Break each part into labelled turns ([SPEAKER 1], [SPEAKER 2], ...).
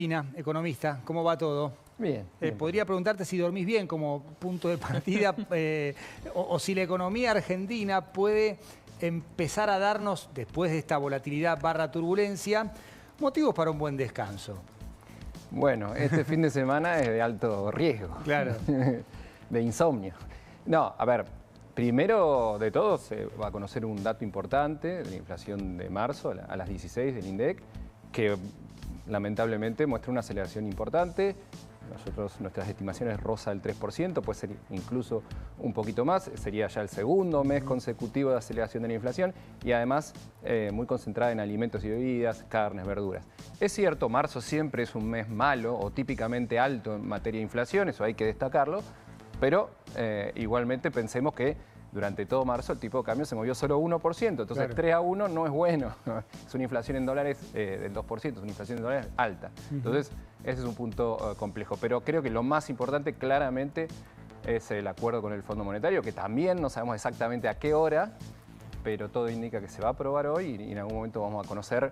[SPEAKER 1] Economista, ¿cómo va todo?
[SPEAKER 2] Bien. Bien.
[SPEAKER 1] Podría preguntarte si dormís bien como punto de partida o si la economía argentina puede empezar a darnos, después de esta volatilidad / turbulencia, motivos para un buen descanso.
[SPEAKER 2] Bueno, este fin de semana es de alto riesgo.
[SPEAKER 1] Claro.
[SPEAKER 2] De insomnio. No, a ver, primero de todo se va a conocer un dato importante de la inflación de marzo a las 16 del INDEC, que lamentablemente muestra una aceleración importante. Nuestras estimaciones roza el 3%, puede ser incluso un poquito más. Sería ya el segundo mes consecutivo de aceleración de la inflación y además muy concentrada en alimentos y bebidas, carnes, verduras. Es cierto, marzo siempre es un mes malo o típicamente alto en materia de inflación, eso hay que destacarlo, pero igualmente pensemos que durante todo marzo el tipo de cambio se movió solo 1%, entonces
[SPEAKER 1] claro.
[SPEAKER 2] 3-1 no es bueno. Es una inflación en dólares del 2%, es una inflación en dólares alta. Entonces ese es un punto complejo, pero creo que lo más importante claramente es el acuerdo con el Fondo Monetario, que también no sabemos exactamente a qué hora, pero todo indica que se va a aprobar hoy y en algún momento vamos a conocer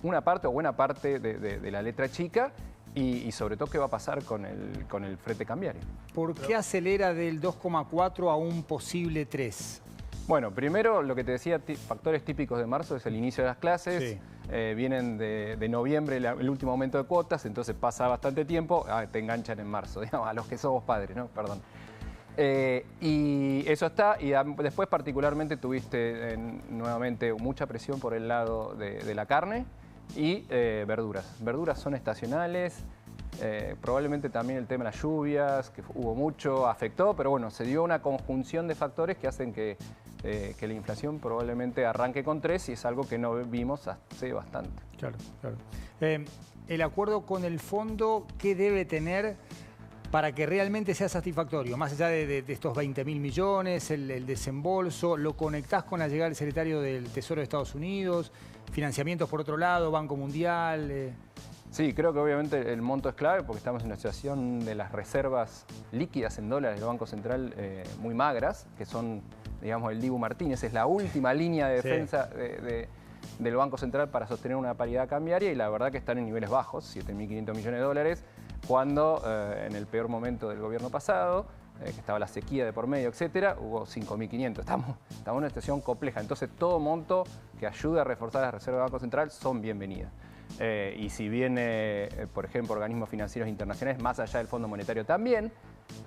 [SPEAKER 2] una parte o buena parte de la letra chica. Y sobre todo, ¿qué va a pasar con el frete cambiario?
[SPEAKER 1] ¿Por qué acelera del 2,4 a un posible 3?
[SPEAKER 2] Bueno, primero, lo que te decía, factores típicos de marzo es el inicio de las clases.
[SPEAKER 1] Sí.
[SPEAKER 2] Vienen de noviembre el último aumento de cuotas, entonces pasa bastante tiempo, te enganchan en marzo, digamos, a los que somos padres, ¿no? Perdón. Y eso está, y después particularmente tuviste nuevamente mucha presión por el lado de la carne y verduras. Verduras son estacionales, probablemente también el tema de las lluvias, que hubo mucho, afectó, pero bueno, se dio una conjunción de factores que hacen que la inflación probablemente arranque con 3 y es algo que no vimos hace bastante.
[SPEAKER 1] Claro, claro. El acuerdo con el fondo, ¿qué debe tener para que realmente sea satisfactorio? Más allá de estos 20.000 millones, el desembolso, ¿lo conectás con la llegada del secretario del Tesoro de Estados Unidos? ¿Financiamientos por otro lado, Banco Mundial?
[SPEAKER 2] Sí, creo que obviamente el monto es clave porque estamos en una situación de las reservas líquidas en dólares del Banco Central muy magras, que son, digamos, el Dibu Martínez, es la última línea de defensa del Banco Central para sostener una paridad cambiaria y la verdad que están en niveles bajos, 7.500 millones de dólares, cuando en el peor momento del gobierno pasado, que estaba la sequía de por medio, etcétera, hubo 5.500. Estamos en una situación compleja, entonces todo monto que ayude a reforzar las reservas del Banco Central son bienvenidas. Y si viene, por ejemplo, organismos financieros internacionales, más allá del Fondo Monetario también,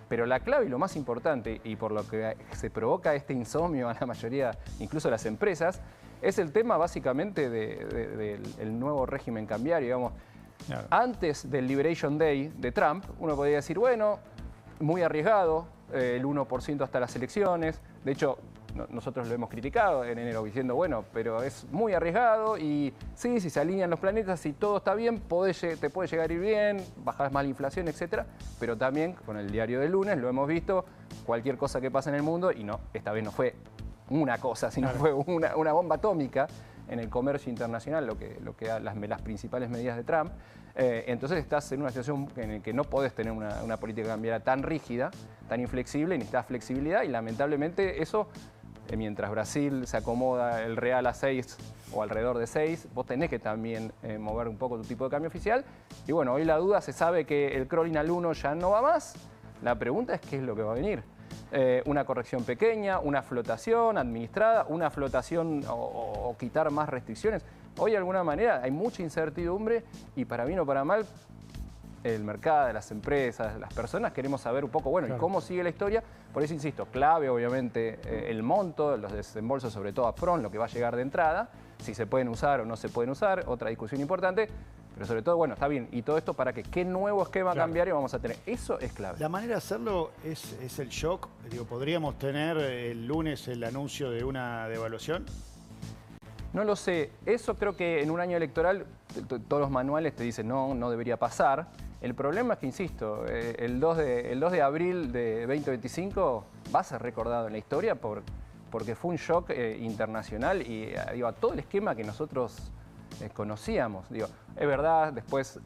[SPEAKER 2] pero la clave y lo más importante, y por lo que se provoca este insomnio a la mayoría, incluso a las empresas, es el tema básicamente del nuevo régimen cambiario, digamos. Claro. Antes del Liberation Day de Trump, uno podría decir, bueno, muy arriesgado, el 1% hasta las elecciones. De hecho, nosotros lo hemos criticado en enero diciendo, bueno, pero es muy arriesgado y sí, si se alinean los planetas, si todo está bien, te puede llegar a ir bien, bajar más la inflación, etcétera. Pero también con el diario del lunes lo hemos visto, cualquier cosa que pasa en el mundo, y no, esta vez no fue una cosa, sino fue una bomba atómica en el comercio internacional, lo que las principales medidas de Trump. Entonces estás en una situación en la que no podés tener una política cambiaria tan rígida, tan inflexible, y necesitas flexibilidad, y lamentablemente eso, mientras Brasil se acomoda el real a 6 o alrededor de 6, vos tenés que también mover un poco tu tipo de cambio oficial. Y bueno, hoy la duda, se sabe que el crawling al 1 ya no va más. La pregunta es qué es lo que va a venir. Una corrección pequeña, una flotación administrada, una flotación o quitar más restricciones. Hoy de alguna manera hay mucha incertidumbre y para bien o para mal el mercado, las empresas, las personas queremos saber un poco, bueno, claro, ¿y cómo sigue la historia? Por eso insisto, clave obviamente el monto, los desembolsos sobre todo upfront, lo que va a llegar de entrada, si se pueden usar o no se pueden usar, otra discusión importante. Pero sobre todo, bueno, está bien. ¿Y todo esto para qué? ¿Qué nuevo esquema cambiario vamos a tener? Eso es clave.
[SPEAKER 3] La manera de hacerlo es el shock. Digo, ¿podríamos tener el lunes el anuncio de una devaluación?
[SPEAKER 2] No lo sé. Eso creo que en un año electoral todos los manuales te dicen no debería pasar. El problema es que, insisto, el 2 de abril de 2025 va a ser recordado en la historia porque fue un shock internacional y digo, a todo el esquema que nosotros conocíamos. Digo, es verdad, después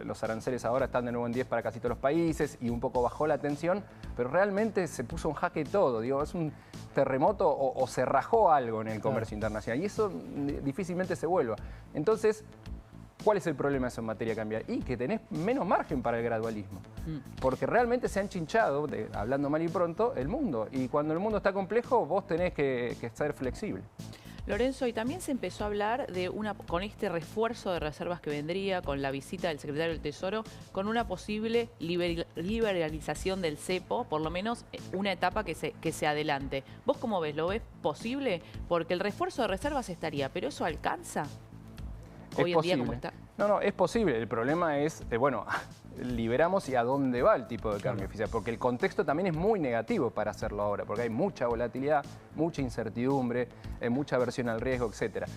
[SPEAKER 2] los aranceles ahora están de nuevo en 10 para casi todos los países y un poco bajó la tensión, pero realmente se puso en jaque todo. Digo, es un terremoto o se rajó algo en el comercio internacional y eso difícilmente se vuelva. Entonces, ¿Cuál es el problema de eso en materia cambiaria? Y que tenés menos margen para el gradualismo. Porque realmente se han chinchado, hablando mal y pronto, el mundo. Y cuando el mundo está complejo, vos tenés que ser flexible.
[SPEAKER 4] Lorenzo, y también se empezó a hablar de con este refuerzo de reservas que vendría, con la visita del secretario del Tesoro, con una posible liberalización del cepo, por lo menos una etapa que se adelante. ¿Vos cómo ves? ¿Lo ves posible? Porque el refuerzo de reservas estaría, ¿pero eso alcanza? Hoy en día, ¿cómo está?
[SPEAKER 2] No, es posible. El problema es, bueno, liberamos y a dónde va el tipo de cambio oficial. Porque el contexto también es muy negativo para hacerlo ahora, porque hay mucha volatilidad, mucha incertidumbre, mucha aversión al riesgo, etcétera.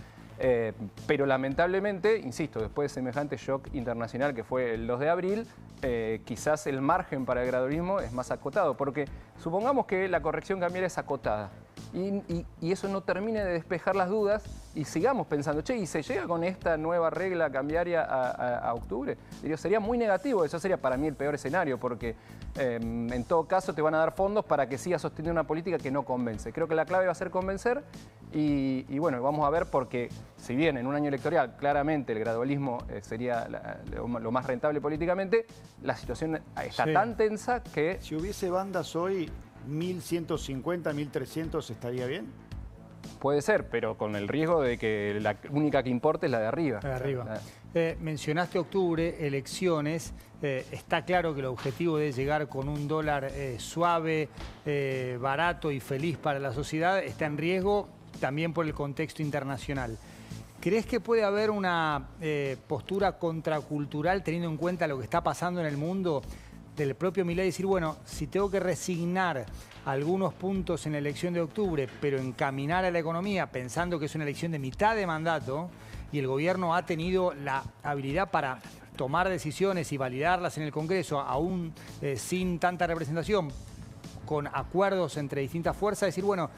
[SPEAKER 2] Pero lamentablemente, insisto, después de semejante shock internacional que fue el 2 de abril, quizás el margen para el gradualismo es más acotado, porque supongamos que la corrección cambiaria es acotada y eso no termine de despejar las dudas y sigamos pensando, che, ¿y se llega con esta nueva regla cambiaria a octubre? Digo, sería muy negativo, eso sería para mí el peor escenario, porque en todo caso te van a dar fondos para que sigas sosteniendo una política que no convence. Creo que la clave va a ser convencer y bueno, vamos a ver, porque si bien en un año electoral claramente el gradualismo sería lo más rentable políticamente, la situación está tan tensa que...
[SPEAKER 3] Si hubiese bandas hoy, 1.150, 1.300, ¿estaría bien?
[SPEAKER 2] Puede ser, pero con el riesgo de que la única que importe es la de arriba.
[SPEAKER 1] La de arriba. Mencionaste octubre, elecciones. Está claro que el objetivo de llegar con un dólar suave, barato y feliz para la sociedad está en riesgo también por el contexto internacional. ¿Crees que puede haber una postura contracultural teniendo en cuenta lo que está pasando en el mundo del propio Milei? Decir, bueno, si tengo que resignar algunos puntos en la elección de octubre, pero encaminar a la economía pensando que es una elección de mitad de mandato y el gobierno ha tenido la habilidad para tomar decisiones y validarlas en el Congreso, aún sin tanta representación, con acuerdos entre distintas fuerzas, decir, bueno,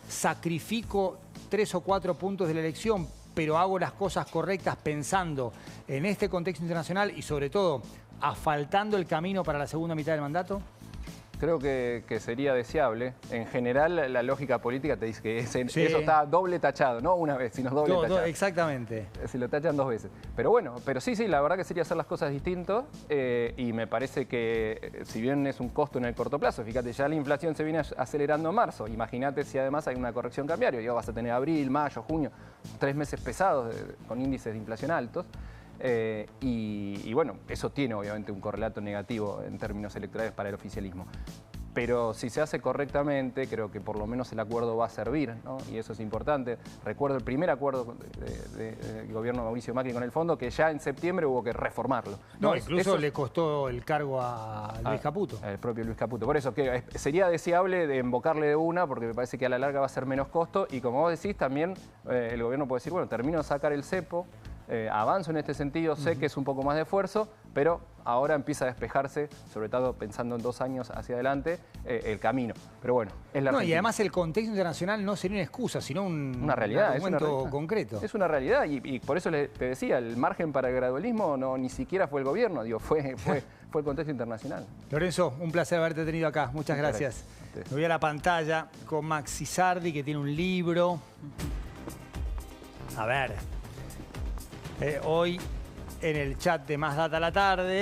[SPEAKER 1] sacrifico 3 o 4 puntos de la elección, pero hago las cosas correctas pensando en este contexto internacional y sobre todo asfaltando el camino para la segunda mitad del mandato?
[SPEAKER 2] Creo que sería deseable. En general, la lógica política te dice que eso está doble tachado, no una vez, sino doble tachado.
[SPEAKER 1] Exactamente.
[SPEAKER 2] Si lo tachan 2 veces. Pero bueno, sí, la verdad que sería hacer las cosas distintos y me parece que si bien es un costo en el corto plazo, fíjate, ya la inflación se viene acelerando en marzo. Imagínate si además hay una corrección cambiaria. Ya vas a tener abril, mayo, junio, 3 meses pesados con índices de inflación altos. Y bueno, eso tiene obviamente un correlato negativo en términos electorales para el oficialismo. Pero si se hace correctamente, creo que por lo menos el acuerdo va a servir, ¿no? Y eso es importante. Recuerdo el primer acuerdo del gobierno de Mauricio Macri con el fondo, que ya en septiembre hubo que reformarlo.
[SPEAKER 1] No, incluso le costó el cargo a Luis Caputo.
[SPEAKER 2] El propio Luis Caputo. Por eso que sería deseable de embocarle de una, porque me parece que a la larga va a ser menos costo. Y como vos decís, también el gobierno puede decir, bueno, termino de sacar el cepo, avanzo en este sentido, sé que es un poco más de esfuerzo, pero ahora empieza a despejarse, sobre todo pensando en 2 años hacia adelante, el camino. Pero bueno, es la Argentina.
[SPEAKER 1] Y además el contexto internacional no sería una excusa, sino
[SPEAKER 2] una realidad,
[SPEAKER 1] un argumento concreto.
[SPEAKER 2] Es una realidad y por eso te decía, el margen para el gradualismo ni siquiera fue el gobierno, fue el contexto internacional.
[SPEAKER 1] Lorenzo, un placer haberte tenido acá. Muchas gracias. Me voy a la pantalla con Maxi Sardi, que tiene un libro. A ver. Hoy en el chat de Más Data a la Tarde